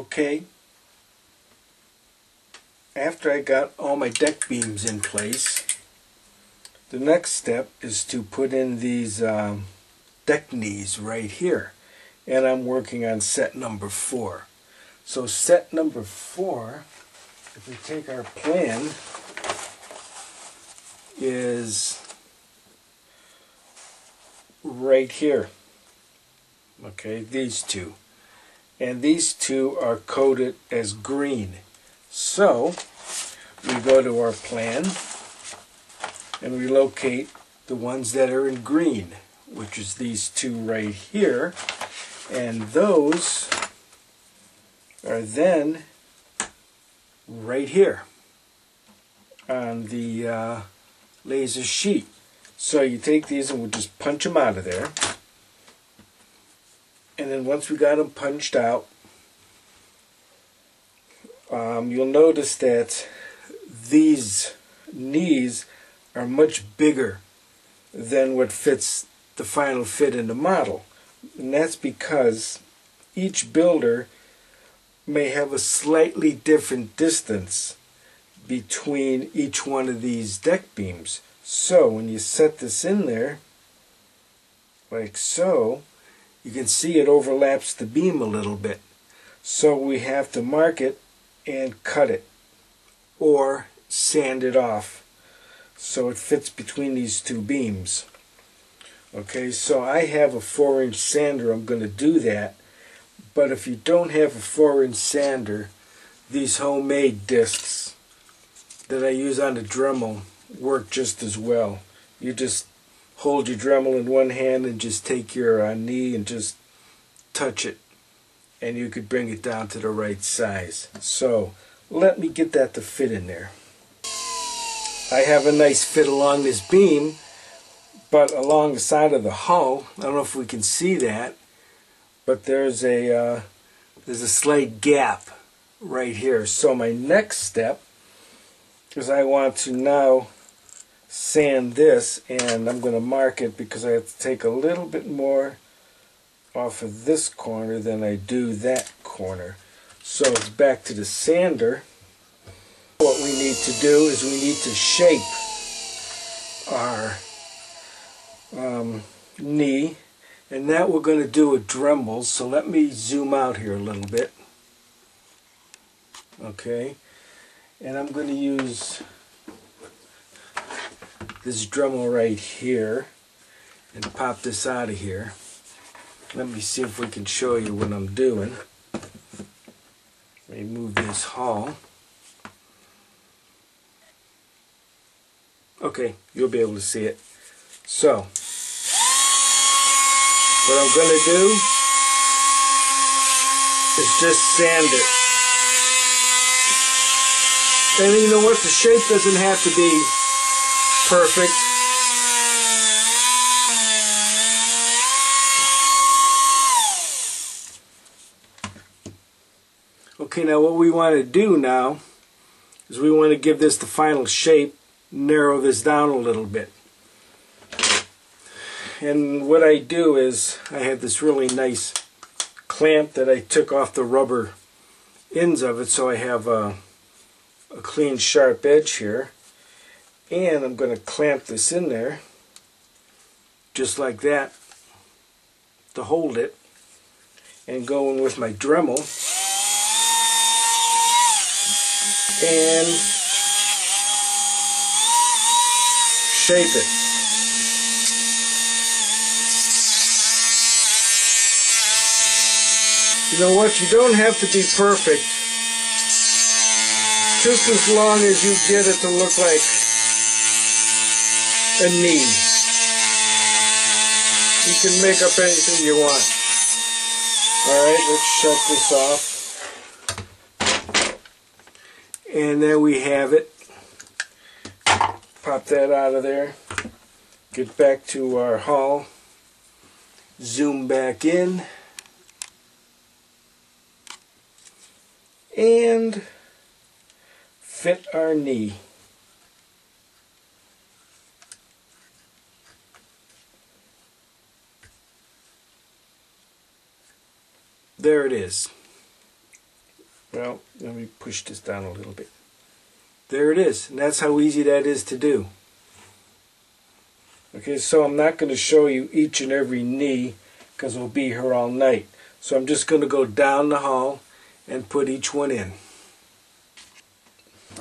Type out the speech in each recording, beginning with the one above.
Okay, after I got all my deck beams in place, the next step is to put in these deck knees right here. And I'm working on set number 4. So set number 4, if we take our plan, is right here. Okay, these two. And these two are coded as green. So we go to our plan and we locate the ones that are in green, which is these two right here. And those are then right here on the laser sheet. So you take these and we'll just punch them out of there. And then once we got them punched out, you'll notice that these knees are much bigger than what fits the final fit in the model. And that's because each builder may have a slightly different distance between each one of these deck beams. So when you set this in there, like so, you can see it overlaps the beam a little bit. So we have to mark it and cut it or sand it off so it fits between these two beams. Okay, so I have a 4-inch sander. I'm going to do that. But if you don't have a 4-inch sander, these homemade discs that I use on the Dremel work just as well. You just hold your Dremel in one hand and just take your knee and just touch it, and you could bring it down to the right size. So let me get that to fit in there. I have a nice fit along this beam, but along the side of the hull, I don't know if we can see that, but there's a slight gap right here. So my next step is I want to now sand this, and I'm going to mark it because I have to take a little bit more off of this corner than I do that corner. So it's back to the sander. What we need to do is we need to shape our knee, and that we're going to do with Dremels. So let me zoom out here a little bit. Okay, and I'm going to use this Dremel right here and pop this out of here. Let me see if we can show you what I'm doing. Remove this hull. Okay, you'll be able to see it. So what I'm going to do is just sand it. And you know what? The shape doesn't have to be perfect. Okay, now what we want to do now is we want to give this the final shape, narrow this down a little bit. And what I do is I have this really nice clamp that I took off the rubber ends of it, so I have a clean sharp edge here. And I'm going to clamp this in there just like that to hold it, and go in with my Dremel and shape it. You know what? You don't have to be perfect. Just as long as you get it to look like a knee. You can make up anything you want. Alright, let's shut this off. And there we have it. Pop that out of there. Get back to our hull. Zoom back in. And fit our knee. There it is. Well, let me push this down a little bit. There it is, and that's how easy that is to do. Okay, so I'm not going to show you each and every knee because we'll be here all night. So I'm just going to go down the hall and put each one in.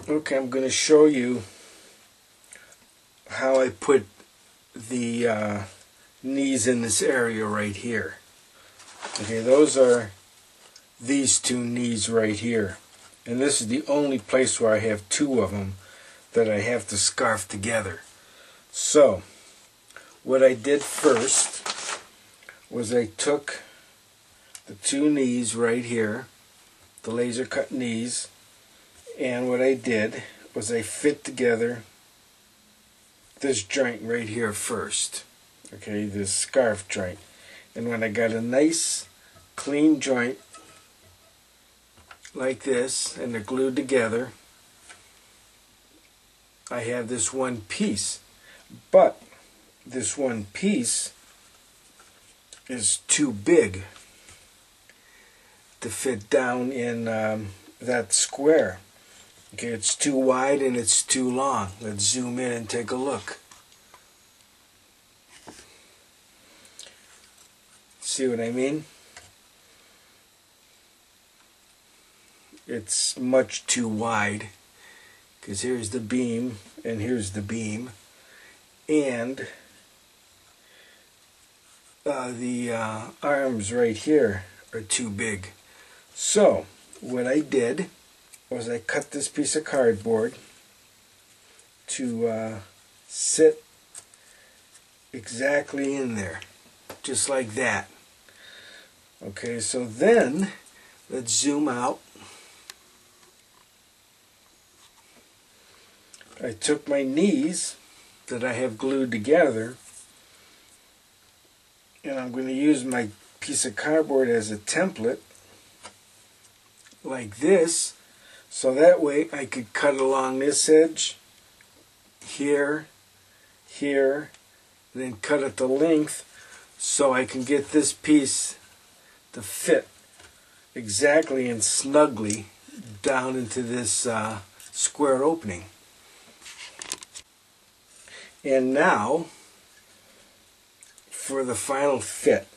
Okay, I'm going to show you how I put the knees in this area right here. Okay, those are these two knees right here. And this is the only place where I have two of them that I have to scarf together. So, what I did first was I took the two knees right here, the laser cut knees, and what I did was I fit together this joint right here first. Okay, this scarf joint. And when I got a nice clean joint like this and they're glued together, I have this one piece. But this one piece is too big to fit down in that square. Okay, it's too wide and it's too long. Let's zoom in and take a look. See what I mean? It's much too wide because here's the beam and here's the beam, and the arms right here are too big. So what I did was I cut this piece of cardboard to sit exactly in there, just like that. Okay, so then let's zoom out. I took my knees that I have glued together, and I'm going to use my piece of cardboard as a template like this, so that way I could cut along this edge here, here, then cut at the length so I can get this piece to fit exactly and snugly down into this square opening. And now for the final fit.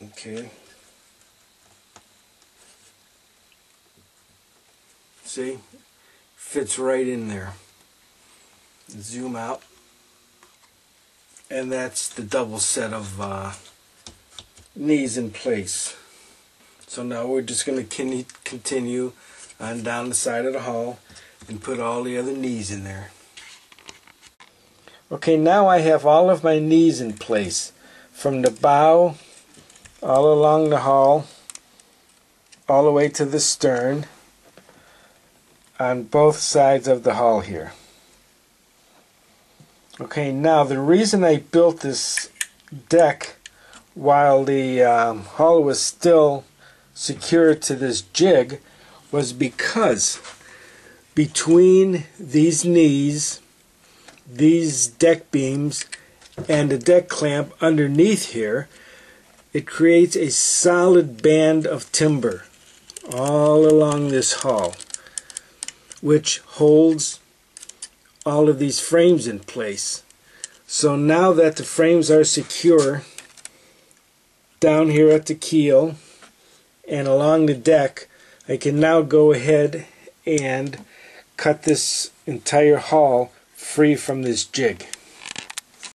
Okay. See? Fits right in there. Zoom out. And that's the double set of knees in place. So now we're just going to continue on down the side of the hall and put all the other knees in there. Okay, now I have all of my knees in place, from the bow all along the hall all the way to the stern on both sides of the hall here. Okay, now the reason I built this deck while the hull was still secured to this jig was because between these knees, these deck beams, and the deck clamp underneath here, it creates a solid band of timber all along this hull, which holds all of these frames in place. So now that the frames are secure down here at the keel and along the deck, I can now go ahead and cut this entire hull free from this jig.